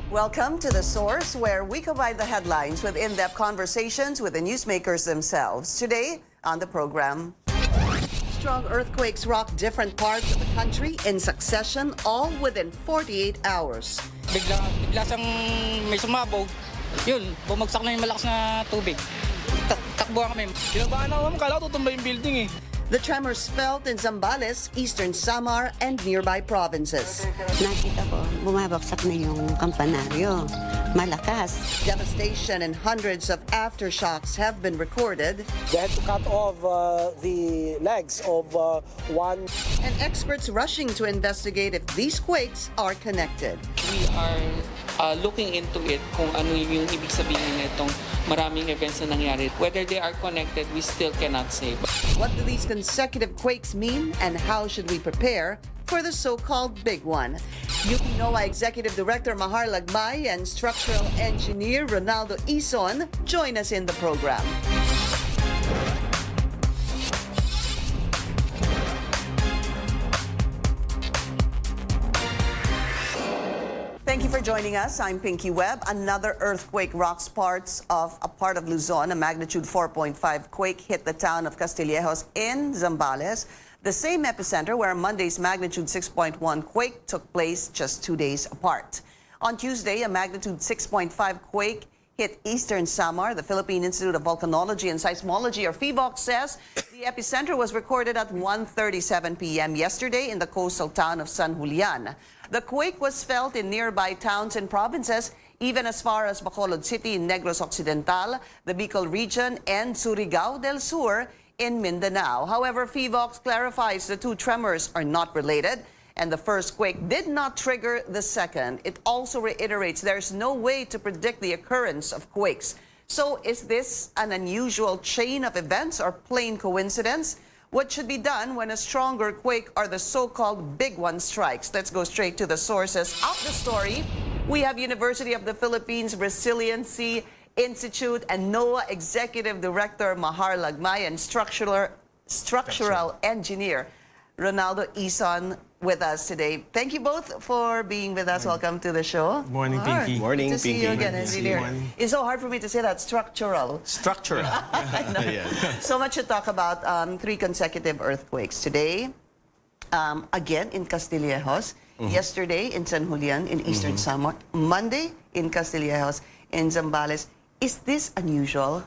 Welcome to The Source, where we combine the headlines with in-depth conversations with the newsmakers themselves. Today on the program, strong earthquakes rock different parts of the country in succession, all within 48 hours. Bigla sang may sumabog, yun, bumagsak na yung malakas na tubig. Takbuhan kami. Kinabahan ako, kala ko tutumba yung building eh. The tremors felt in Zambales, eastern Samar, and nearby provinces. Nakita ko, bumabaksak na yung kampanaryo. Malakas. Devastation and hundreds of aftershocks have been recorded. They had to cut off the legs of one. And experts rushing to investigate if these quakes are connected. We are looking into it kung ano yung ibig sabihin nitong maraming events na nangyari. Whether they are connected, we still cannot say. What do these consecutive quakes mean, and how should we prepare for the so-called big one? UP NOAA Executive Director Mahar Lagmay and Structural Engineer Ronaldo Ison join us in the program. Thank you for joining us. I'm Pinky Webb. Another earthquake rocks parts of a part of Luzon. A magnitude 4.5 quake hit the town of Castillejos in Zambales, the same epicenter where Monday's magnitude 6.1 quake took place just 2 days apart. On Tuesday, a magnitude 6.5 quake hit eastern Samar. The Philippine Institute of Volcanology and Seismology, or PHIVOLCS, says the epicenter was recorded at 1:37 p.m. yesterday in the coastal town of San Julian. The quake was felt in nearby towns and provinces, even as far as Bacolod City in Negros Occidental, the Bicol region, and Surigao del Sur in Mindanao. However, PHIVOLCS clarifies the two tremors are not related, and the first quake did not trigger the second. It also reiterates there's no way to predict the occurrence of quakes. So is this an unusual chain of events or plain coincidence? What should be done when a stronger quake or the so-called big one strikes? Let's go straight to the sources of the story. We have University of the Philippines Resiliency Institute and NOAA Executive Director Mahar Lagmay and Structural Engineer Ronaldo Ison with us today. Thank you both for being with us. Welcome to the show. Morning, Mahar, Pinky. Morning, good to see Pinky. you again, Good to see engineer. you. It's so hard for me to say that, structural. Structural. Yeah. So much to talk about. 3 consecutive earthquakes today. Again in Castillejos. Yesterday in San Julian in eastern Samar. Monday in Castillejos in Zambales. Is this unusual?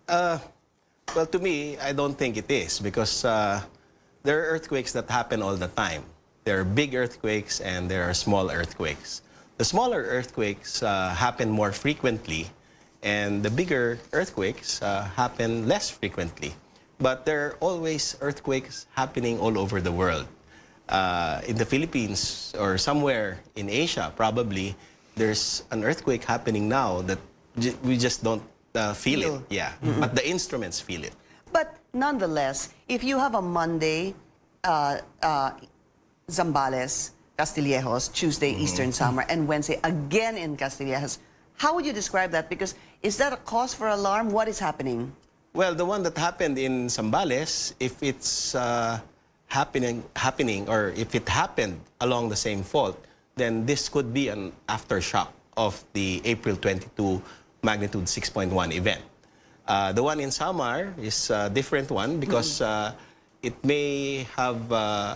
Well, to me, I don't think it is because there are earthquakes that happen all the time. There are big earthquakes and there are small earthquakes. The smaller earthquakes happen more frequently, and the bigger earthquakes happen less frequently. But there are always earthquakes happening all over the world. In the Philippines or somewhere in Asia, probably, there's an earthquake happening now that we just don't feel it. Yeah, but the instruments feel it. But nonetheless, if you have a Monday, Zambales, Castillejos, Tuesday, Eastern Samar, and Wednesday again in Castillejos, how would you describe that? Because is that a cause for alarm? What is happening? Well, the one that happened in Zambales, if it's happening, or if it happened along the same fault, then this could be an aftershock of the April 22 magnitude 6.1 event. The one in Samar is a different one because it may have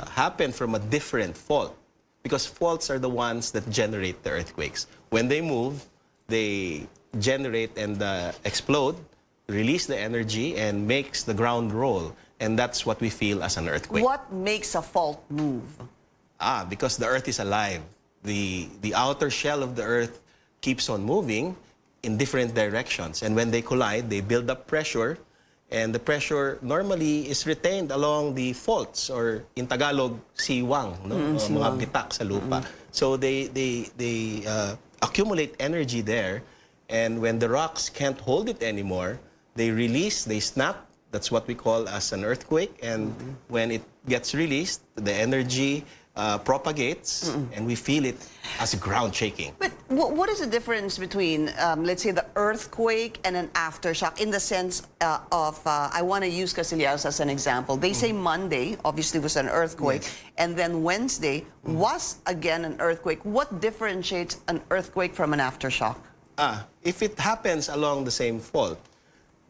happened from a different fault, because faults are the ones that generate the earthquakes. When they move, they generate and explode, release the energy, and makes the ground roll. And that's what we feel as an earthquake. What makes a fault move? Because the earth is alive. The outer shell of the earth keeps on moving in different directions. And when they collide, they build up pressure. And the pressure normally is retained along the faults, or in Tagalog, siwang, no? Mga bitak sa lupa. So they accumulate energy there. And when the rocks can't hold it anymore, they release, they snap. That's what we call as an earthquake. And when it gets released, the energy propagates, and we feel it as ground shaking. But What is the difference between, let's say, the earthquake and an aftershock in the sense of, I want to use Castillejaos as an example. They say Monday, obviously, was an earthquake, and then Wednesday was again an earthquake. What differentiates an earthquake from an aftershock? If it happens along the same fault,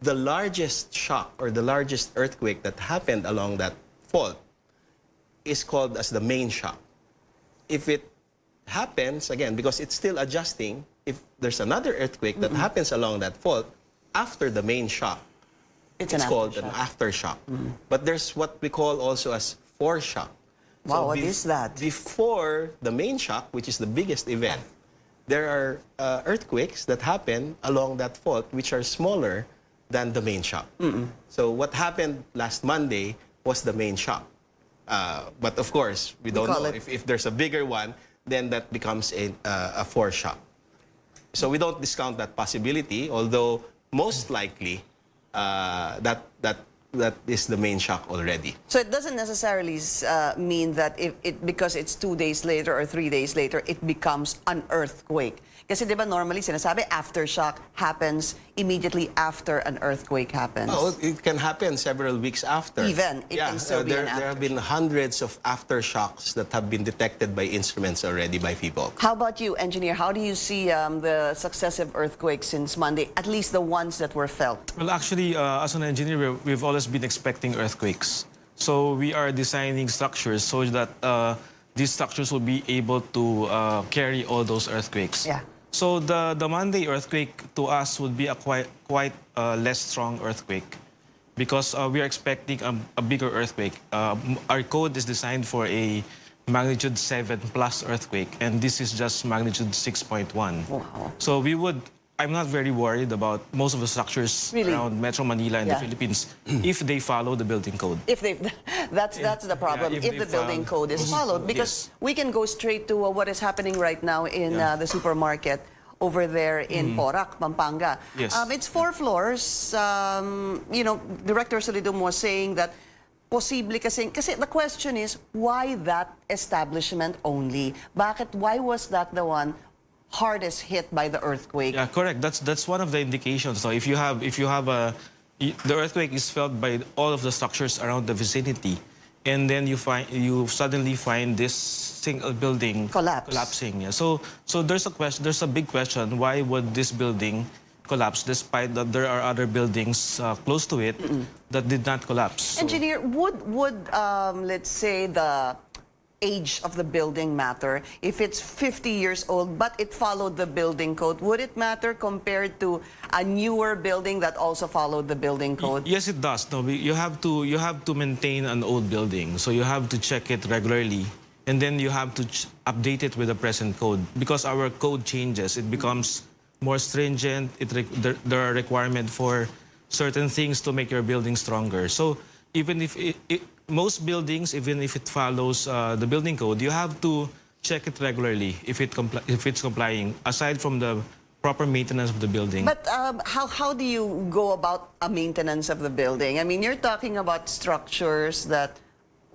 the largest shock or the largest earthquake that happened along that fault is called as the main shock. If it happens, again, because it's still adjusting, if there's another earthquake that happens along that fault after the main shock, it's called an aftershock. But there's what we call also as foreshock. Wow, what is that? Before the main shock, which is the biggest event, there are earthquakes that happen along that fault which are smaller than the main shock. So what happened last Monday was the main shock. But of course, we don't know. If there's a bigger one, then that becomes a foreshock. So we don't discount that possibility, although most likely that is the main shock already. So it doesn't necessarily mean that because it's 2 days later or 3 days later, it becomes an earthquake. Kasi di ba normally sinasabi aftershock happens immediately after an earthquake happens. Oh, it can happen several weeks after. Even, it can still be an there have been hundreds of aftershocks that have been detected by instruments already by people. How about you, engineer? How do you see the successive earthquakes since Monday, at least the ones that were felt? Well, actually, as an engineer, we've always been expecting earthquakes. So we are designing structures so that these structures will be able to carry all those earthquakes. Yeah. So the Monday earthquake to us would be a quite less strong earthquake because we are expecting a bigger earthquake. Our code is designed for a magnitude 7+ earthquake, and this is just magnitude 6.1. Wow. So I'm not very worried about most of the structures around Metro Manila and the Philippines if they follow the building code. That's the problem. Yeah, if the building code is followed, because we can go straight to what is happening right now in the supermarket over there in Porac, Pampanga. Yes. It's 4 floors. You know, Director Solidum was saying that posible kasi the question is, why that establishment only? Why was that the one hardest hit by the earthquake? Yeah, correct. That's one of the indications. So if you have the earthquake is felt by all of the structures around the vicinity, and then you suddenly find this single building collapsing. Yeah. So there's a question. There's a big question. Why would this building collapse despite that there are other buildings close to it that did not collapse? Engineer, would let's say the age of the building matter? If it's 50 years old, but it followed the building code, would it matter compared to a newer building that also followed the building code? Yes, it does. No, you have to maintain an old building, so you have to check it regularly, and then you have to update it with the present code because our code changes. It becomes more stringent. There are requirements for certain things to make your building stronger. So even if most buildings, even if it follows the building code, you have to check it regularly if it's complying, aside from the proper maintenance of the building. But how do you go about a maintenance of the building? I mean, you're talking about structures that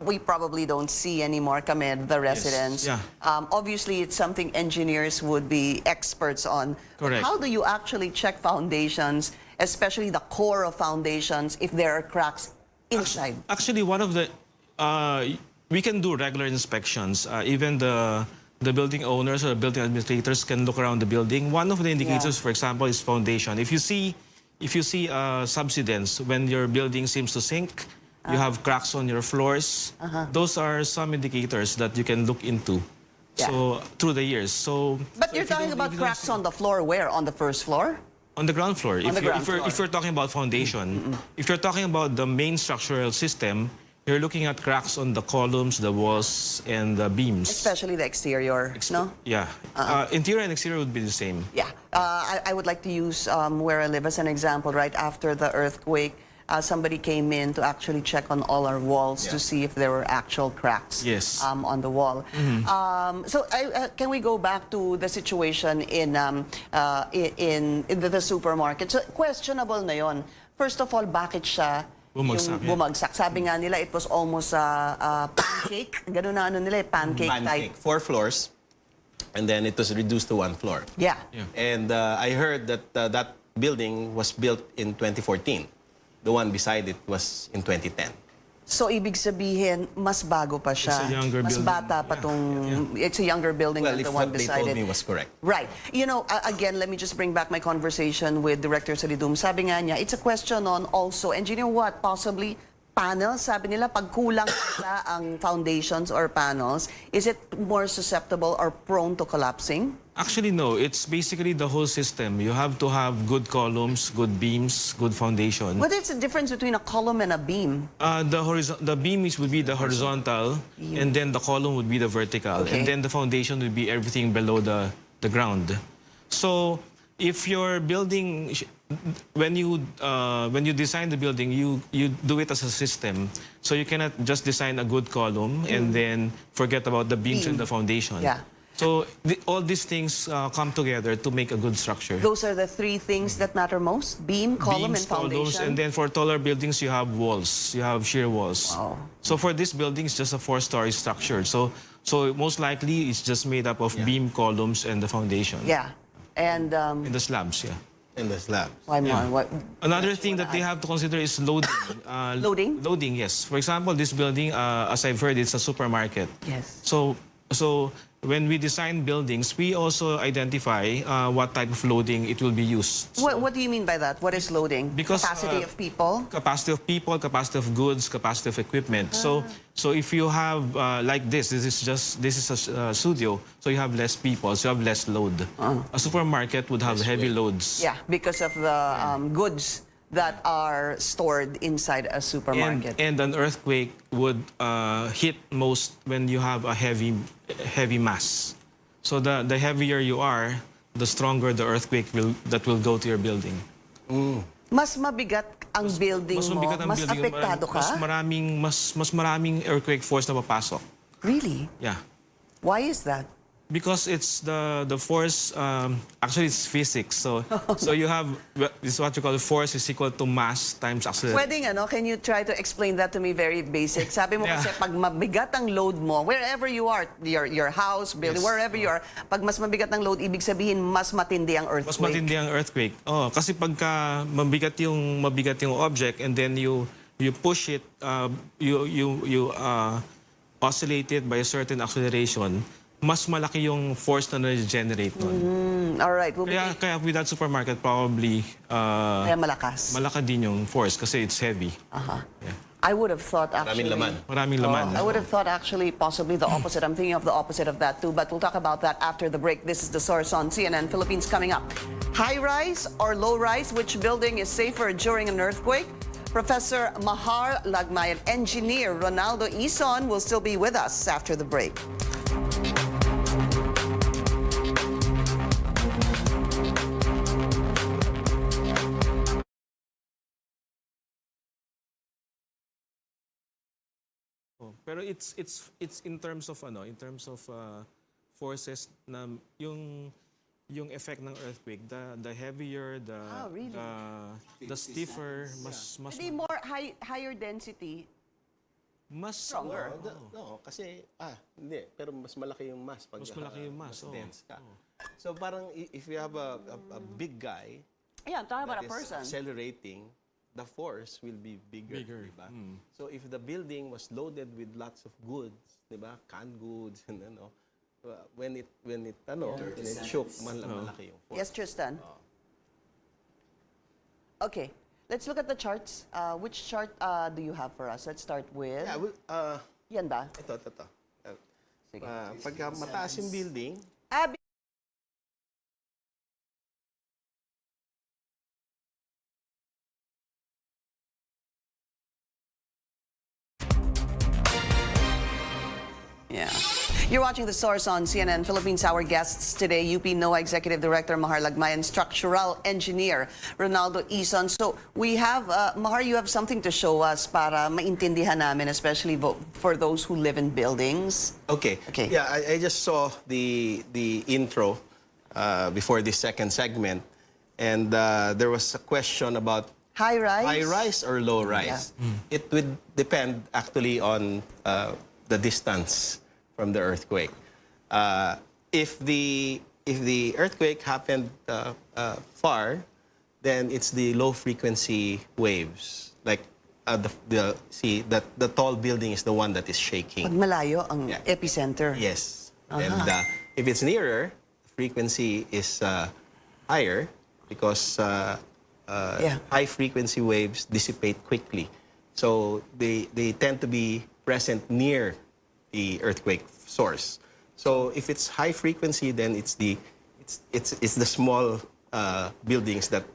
we probably don't see anymore, the residents. Yes. Obviously, it's something engineers would be experts on. Correct. How do you actually check foundations, especially the core of foundations, if there are cracks inside? Actually, one of the we can do regular inspections. Even the building owners or the building administrators can look around the building. One of the indicators, for example, is foundation. If you see subsidence when your building seems to sink, you have cracks on your floors. Those are some indicators that you can look into. So through the years. But you're talking about cracks on the floor. Where? On the first floor? On the ground floor. If you're talking about foundation, if you're talking about the main structural system, you're looking at cracks on the columns, the walls, and the beams. Especially the exterior, no? Yeah. Interior and exterior would be the same. Yeah. I would like to use where I live as an example. Right after the earthquake, somebody came in to actually check on all our walls to see if there were actual cracks on the wall. So can we go back to the situation in the supermarket? So questionable na yon. First of all, bakit siya bumagsak? Sabi nga nila, it was almost a pancake. Ganun na ano nila, pancake type. 4 floors. and then it was reduced to 1 floor. Yeah. And I heard that that building was built in 2014. The one beside it was in 2010. So, ibig sabihin, mas bago pa siya. It's a younger mas building. bata pa it's a younger building Well, than if the one what they beside told it. me was correct. Right. You know, again, let me just bring back my conversation with Director Salidum. Sabi nga niya, it's a question on also, and you know what, possibly panels, sabi nila, pag kulang pala ang foundations or panels, is it more susceptible or prone to collapsing? Actually, no. It's basically the whole system. You have to have good columns, good beams, good foundation. What is the difference between a column and a beam? The beam would be the horizontal, and then the column would be the vertical, Okay. and then the foundation would be everything below the ground. So, if your building, when you design the building, you do it as a system. So you cannot just design a good column and then forget about the beams and the foundation. Yeah. So all these things come together to make a good structure. Those are the three things that matter most? Beam, column, Beams, and foundation? columns, and then for taller buildings, you have walls. You have shear walls. Wow. So for this building, it's just a 4-story structure. So most likely, it's just made up of beam, columns, and the foundation. Yeah. And, And the slabs, yeah. In the slab. why more? What? Another thing that they have to consider is loading. Loading? Loading, yes. For example, this building, as I've heard, it's a supermarket. Yes. So when we design buildings, we also identify what type of loading it will be used. What do you mean by that? What is loading? Because, Capacity of people? Capacity of people, capacity of goods, capacity of equipment. So if you have like this is a studio, so you have less people, so you have less load. A supermarket would have heavy loads. Yeah, because of the goods that are stored inside a supermarket. And an earthquake would hit most when you have a heavy mass. So the heavier you are, the stronger the earthquake that will go to your building. Mas mabigat ang building Mas mo, mabigat ang mas building, apektado ka? mas maraming earthquake force na papasok. Really? Yeah. Why is that? Because it's the force, actually it's physics. So you have, this is what you call force is equal to mass times acceleration. Pwedeng can you try to explain that to me very basic? Sabi mo Yeah. kasi pag mabigat ang load mo, wherever you are, your house, building, Yes. wherever you are, pag mas mabigat ang load, ibig sabihin mas matindi ang earthquake. Mas matindi ang earthquake. Oh, kasi pagka mabigat yung object and then you push it, you oscillate it by a certain acceleration, mas malaki yung force na na-generate nun. All right. Kaya with that supermarket, probably Kaya malakas. malaki din yung force kasi it's heavy. Yeah. I would have thought actually... Maraming laman. I would have thought actually possibly the opposite. I'm thinking of the opposite of that too, but we'll talk about that after the break. This is The Source on CNN Philippines coming up. High-rise or low-rise, which building is safer during an earthquake? Professor Mahar Lagmayan, engineer Ronaldo Ison will still be with us after the break. Pero it's in terms of forces na yung effect ng earthquake, the heavier, really? the stiffer, mas Hindi more higher density. mas Stronger. No, kasi, hindi. Pero mas malaki yung mass pag Mas malaki yung mass, mas dense ka. So parang if you have a big guy Yeah, I'm talking about that a is person. accelerating, the force will be bigger. Diba? So if the building was loaded with lots of goods, diba? Canned goods, and when it shook, malaki yung force. Yes, Tristan. Okay, let's look at the charts. Which chart do you have for us? Let's start with... Yeah, Yan ba? ito. Pagka mataas yung building, Yeah. You're watching The Source on CNN Philippines. Our guests today, UP NOAA Executive Director Mahar Lagmayan, Structural Engineer Ronaldo Ison. So we have, Mahar, you have something to show us para maintindihan namin, especially for those who live in buildings. Okay. Yeah, I just saw the intro before this second segment, and there was a question about High rise? high rise or low rise. Yeah. It would depend actually on the distance from the earthquake. if the earthquake happened far, then it's the low frequency waves. Like the tall building is the one that is shaking. Pag malayo ang Yeah. epicenter. Yes. And if it's nearer, frequency is higher because high frequency waves dissipate quickly. So they tend to be present near the earthquake source. So if it's high frequency, then it's the small buildings that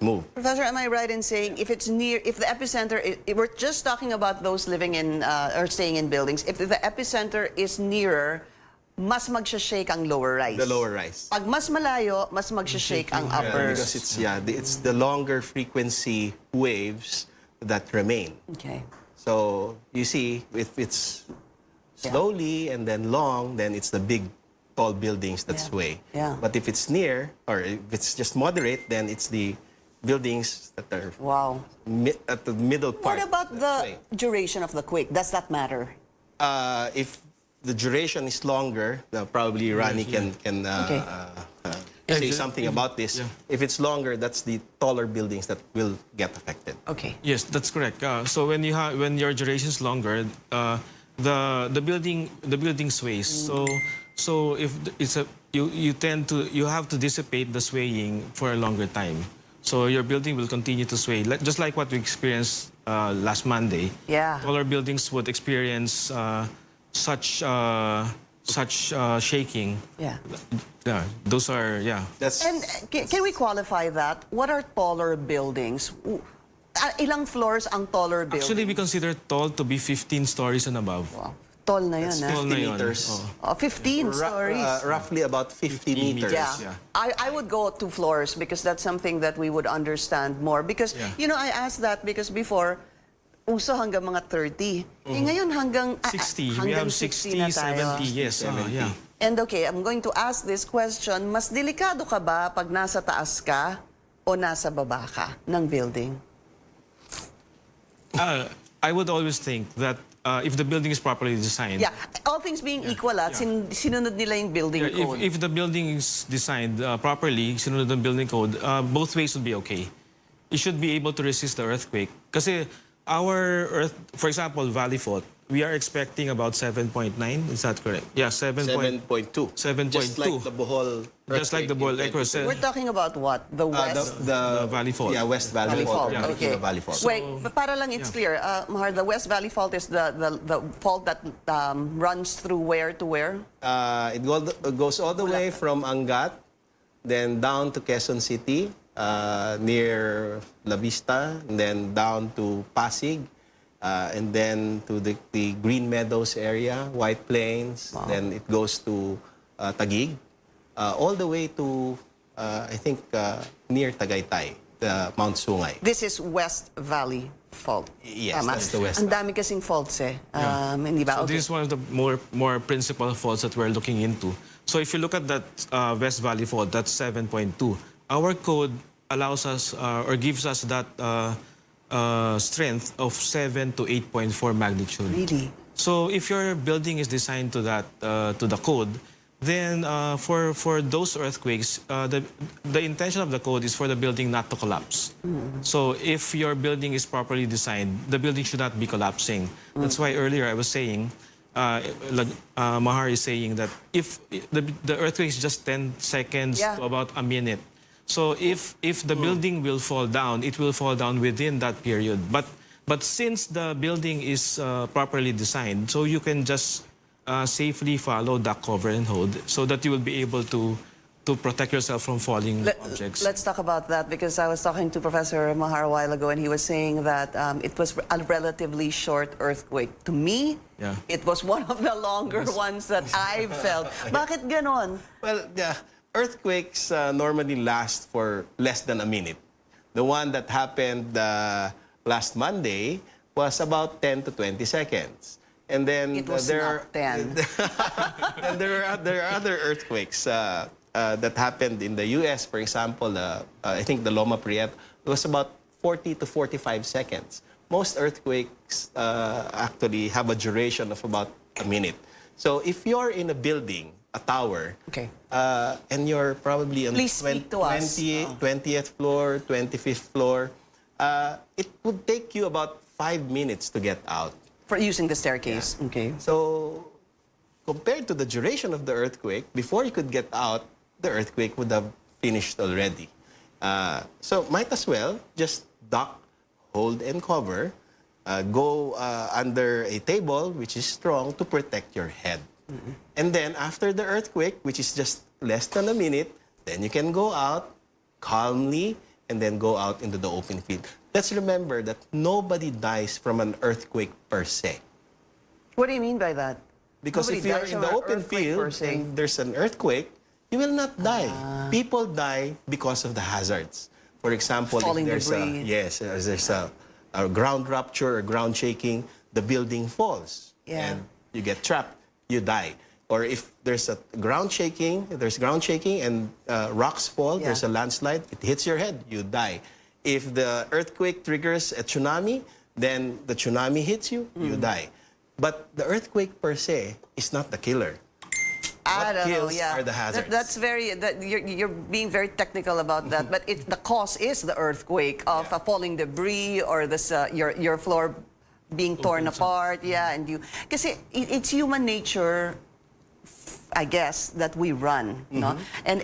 move. Professor, am I right in saying if the epicenter, we're just talking about those living in or staying in buildings, if the epicenter is nearer, mas magsha-shake ang lower rise. The lower rise. Pag mas malayo, mas magsha-shake ang upper. Because it's the longer frequency waves that remain. Okay. So you see, if it's slowly and then long, then it's the big, tall buildings that sway. Yeah. But if it's near, or if it's just moderate, then it's the buildings that are Wow. at the middle part. What about that the sway. duration of the quake? Does that matter? If the duration is longer, probably Rani can Okay. say something about this. Yeah. If it's longer, that's the taller buildings that will get affected. Okay. Yes, that's correct. So when your duration is longer, the building sways. So if you have to dissipate the swaying for a longer time. So your building will continue to sway, just like what we experienced last Monday. Yeah. Taller buildings would experience such shaking. Yeah. Yeah, those are That's And can we qualify that? What are taller buildings? Ilang floors ang taller building? Actually, we consider tall to be 15 stories and above. Wow. Tall na yun, Tall na yun. meters. Oh. 15 stories. roughly about 50 meters. Yeah. I would go 2 floors because that's something that we would understand more. Because, Yeah. I asked that because before, uso hanggang mga 30. Ngayon hanggang 60. We hanggang have 60, na tayo. 70. Yes. 70. Yeah. And okay, I'm going to ask this question. Mas delikado ka ba pag nasa taas ka o nasa baba ka ng building? I would always think that if the building is properly designed, Yeah, all things being equal, sinunod nila yung building code. if the building is designed properly, sinunod ng building code, both ways would be okay. You should be able to resist the earthquake. Kasi for example, Valley Fault, we are expecting about 7.9. Is that correct? Yeah, 7.2. 7.2. Just like the Bohol Just like the Bohol earthquake. We're talking about what? The west? The Valley Fault. Yeah, West Valley, Valley Fault. Fault. We're Okay. talking about Valley Fault. Wait, but para lang it's clear, Mahar, the West Valley Fault is the fault that runs through where to where? It goes all the way from Angat, then down to Quezon City, near La Vista, and then down to Pasig, and then to the Green Meadows area, White Plains, then it goes to Taguig, all the way to, I think, near Tagaytay, Mount Sungay. This is West Valley Fault. Yes, Tama? that's the West Ang dami kasing faults hindi ba? So Okay. this is one of the more principal faults that we're looking into. So if you look at that West Valley Fault, that's 7.2. Our code allows us or gives us that strength of 7 to 8.4 magnitude. Really? So if your building is designed to that to the code, then for those earthquakes, the intention of the code is for the building not to collapse. So if your building is properly designed, the building should not be collapsing. That's why earlier I was saying, Mahar is saying that if the earthquake is just 10 seconds to about a minute. So if the building will fall down, it will fall down within that period. But since the building is properly designed, so you can just safely follow duct cover and hold, so that you will be able to protect yourself from falling objects. Let's talk about that because I was talking to Professor Mahar a while ago and he was saying that it was a relatively short earthquake. To me, it was one of the longer ones that I've felt. Bakit ganon? Well, earthquakes normally last for less than a minute. The one that happened last Monday was about 10 to 20 seconds. And then It was not 10. and there are other earthquakes that happened in the U.S. For example, I think the Loma Prieta was about 40 to 45 seconds. Most earthquakes actually have a duration of about a minute. So if you're in a building a tower, Okay. and you're probably on Please speak to us. 20th floor, 25th floor, it would take you about 5 minutes to get out. For using the staircase. Okay. So, compared to the duration of the earthquake, before you could get out, the earthquake would have finished already. So, might as well just duck, hold, and cover. Go under a table, which is strong, to protect your head. And then, after the earthquake, which is just less than a minute, then you can go out calmly and then go out into the open field. Let's remember that nobody dies from an earthquake per se. What do you mean by that? Because Nobody if you're dies in from the an open earthquake per field se. and there's an earthquake, you will not die. People die because of the hazards. For example, Falling if there's debris. there's a ground rupture or ground shaking, the building falls Yeah. and you get trapped, you die. Or if there's a ground shaking, and rocks fall, Yeah. there's a landslide, it hits your head, you die. If the earthquake triggers a tsunami, then the tsunami hits you, you die. But the earthquake per se is not the killer. I What don't know. kills Yeah, are the hazards. That's very. You're being very technical about that. But the cause is the earthquake of falling debris or this your floor being torn apart. Yeah, and you. Because it's human nature, I guess, that we run. No, and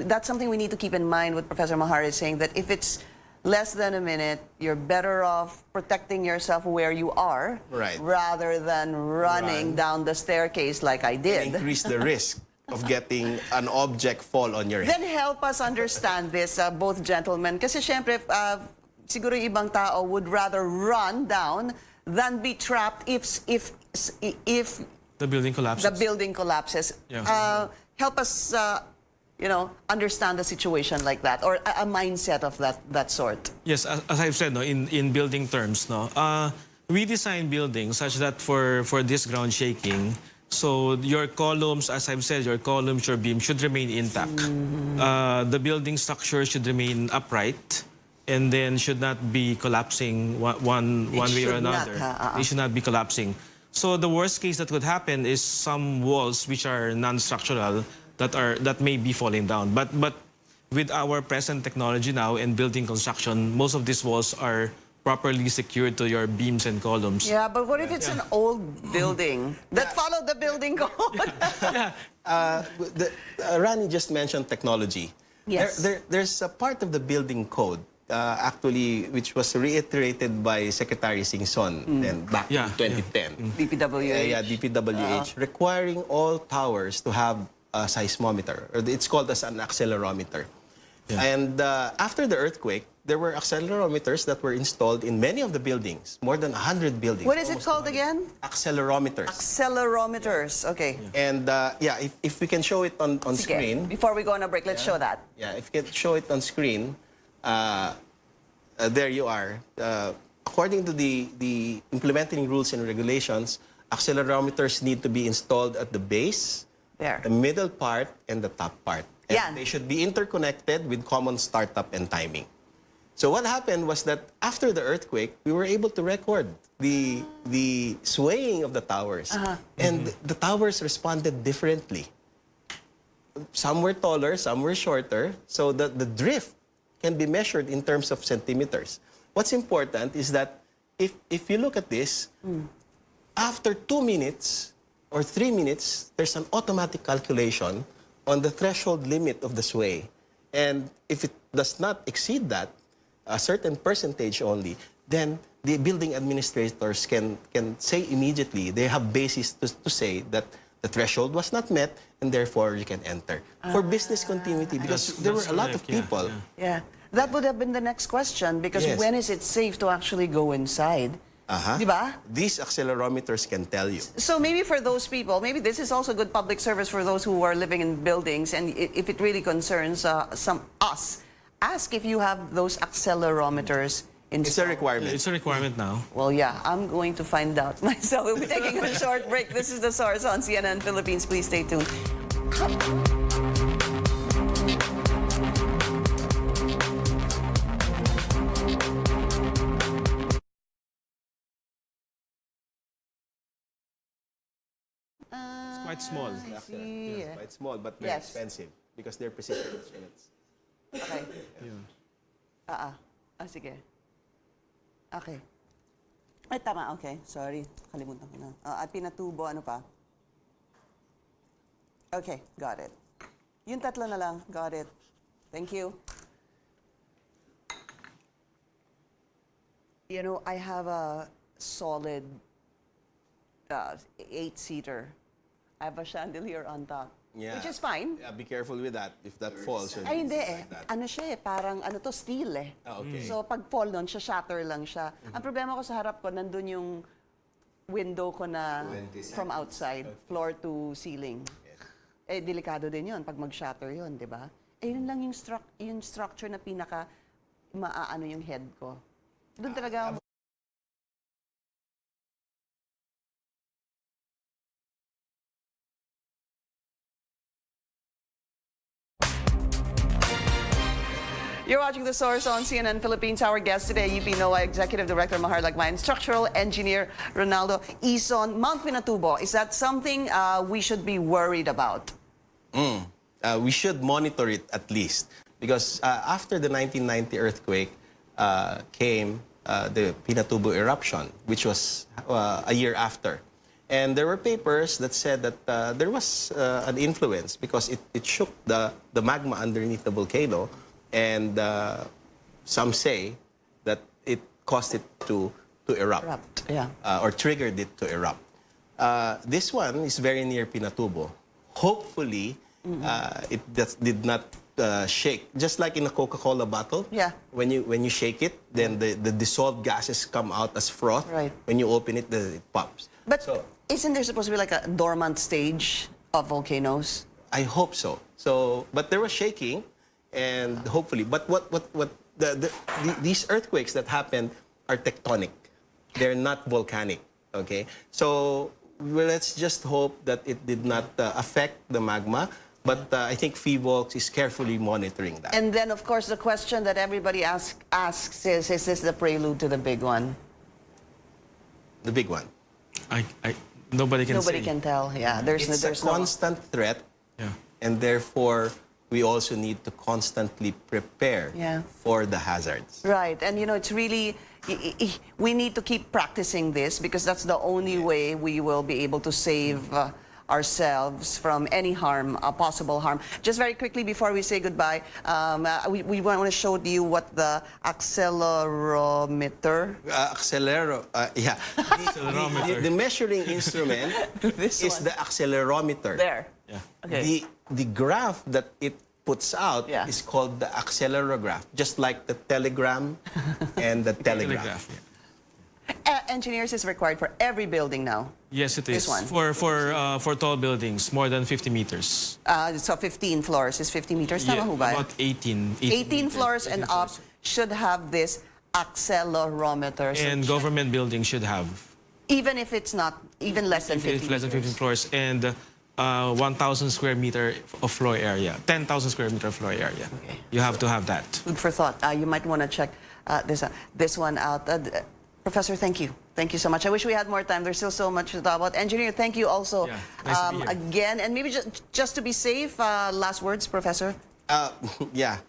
that's something we need to keep in mind. What Professor Mahar is saying, that if it's less than a minute, you're better off protecting yourself where you are, Right. rather than running down the staircase like I did. Increase the risk of getting an object fall on your head. Then help us understand this, both gentlemen. Kasi syempre, siguro yung ibang tao would rather run down than be trapped if The building collapses. the building collapses. Yeah. Help us, understand the situation like that, or a mindset of that sort. Yes, as I've said, no, in building terms, no, we design buildings such that for this ground shaking, so your columns, as I've said, your columns, your beams should remain intact. The building structure should remain upright, and then should not be collapsing one way or should not, another. huh? It should not be collapsing. So the worst case that could happen is some walls which are non-structural that may be falling down. But with our present technology now in building construction, most of these walls are properly secured to your beams and columns. Yeah, but what if it's an old building that followed the building code? Rani just mentioned technology. Yes. There's a part of the building code, actually, which was reiterated by Secretary Singson then back in 2010. DPWH. DPWH, requiring all towers to have a seismometer, or it's called as an accelerometer. And after the earthquake, there were accelerometers that were installed in many of the buildings, more than 100 buildings. What is it called again? Accelerometers. Accelerometers. Okay. And if we can show it on Sige. screen. Before we go on a break, let's show that. Yeah, if you can show it on screen, there you are. According to the implementing rules and regulations, accelerometers need to be installed at the base, There. the middle part, and the top part. And Yan. they should be interconnected with common startup and timing. So what happened was that after the earthquake, we were able to record the swaying of the towers. And the towers responded differently. Some were taller, some were shorter, so the drift can be measured in terms of centimeters. What's important is that if you look at this, after 2 minutes or 3 minutes, there's an automatic calculation on the threshold limit of the sway. And if it does not exceed that, a certain percentage only, then the building administrators can say immediately, they have basis to say that the threshold was not met and therefore you can enter. For business continuity, because there were a lot of people. Yeah. That would have been the next question, because Yes. when is it safe to actually go inside? Diba? These accelerometers can tell you. So maybe for those people, maybe this is also good public service for those who are living in buildings, and if it really concerns us, ask if you have those accelerometers installed. It's a requirement. It's a requirement now. Well, yeah, I'm going to find out myself. We'll be taking a short break. This is The Source on CNN Philippines. Please stay tuned. It's quite small. See. Yes, quite small, but very Yes. expensive because they're precision instruments. Okay. Yeah. Sige. Okay. Ay, tama. Okay. Sorry. Kalimutan ko na. At pinatubo, ano pa? Okay. Got it. Yung tatlo na lang. Got it. Thank you. You know, I have a solid 8-seater. I have a chandelier on top. Yeah. Which is fine. Yeah, be careful with that. If that falls, Ay, hindi like eh. that. Ano siya eh, parang ano to, steel eh. Okay. So pag fall nun, siya shatter lang siya. Ang problema ko sa harap ko, nandun yung window ko na from outside, floor to ceiling. Eh, delikado din yun pag mag-shatter yun, di ba? Eh, yun lang yung, yung structure na pinaka maaano yung head ko. Doon talaga You're watching The Source on CNN Philippines. Our guest today, UP NOAA Executive Director Mahar Lagmay, and Structural Engineer Ronaldo Ison. Mount Pinatubo, is that something we should be worried about? We should monitor it at least because after the 1990 earthquake came the Pinatubo eruption, which was a year after. And there were papers that said that there was an influence because it shook the magma underneath the volcano. And some say that it caused it to erupt. Yeah. Or triggered it to erupt. This one is very near Pinatubo. Hopefully, it did not shake. Just like in a Coca-Cola bottle, Yeah. when you shake it, then the dissolved gases come out as froth. Right. When you open it, then it pops. But So, isn't there supposed to be like a dormant stage of volcanoes? I hope so. But there was shaking, and hopefully, but these earthquakes that happened are tectonic. They're not volcanic. Okay, so let's just hope that it did not affect the magma. But I think PHIVOLCS is carefully monitoring that. And then, of course, the question that everybody asks is this the prelude to the big one? The big one. Nobody can Nobody say. can tell. Yeah, there's It's a constant threat, Yeah. and therefore we also need to constantly prepare Yeah. for the hazards. Right, and you know, it's really, we need to keep practicing this because that's the only way we will be able to save ourselves from any harm, possible harm. Just very quickly before we say goodbye, we want to show you what the accelerometer. Yeah. The measuring instrument This is one. the accelerometer. There. Yeah. Okay. The graph that it puts out Yeah. is called the accelerograph, just like the telegram and the telegraph. Yeah. Engineers is required for every building now. Yes, it is. This one. For tall buildings, more than 50 meters. So 15 floors is 50 meters. Tama Yeah, ho ba? about 18. 18 floors 18 and up floors. should have this accelerometer. So And government buildings should have. even if it's not, even less than 50 If less than 15 meters. floors. And 1,000 square meter of floor area. 10,000 square meter of floor area. Okay. You have to have that. Food for thought. You might want to check this one out. Professor, thank you. Thank you so much. I wish we had more time. There's still so much to talk about. Engineer, thank you also Yeah, nice to be here. again. And maybe just to be safe, last words, Professor. Yeah.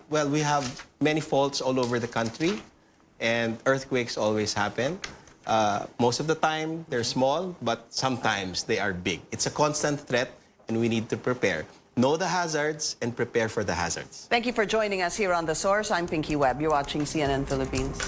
Well, we have many faults all over the country, and earthquakes always happen. Most of the time, they're small, but sometimes they are big. It's a constant threat, and we need to prepare. Know the hazards and prepare for the hazards. Thank you for joining us here on The Source. I'm Pinky Webb. You're watching CNN Philippines.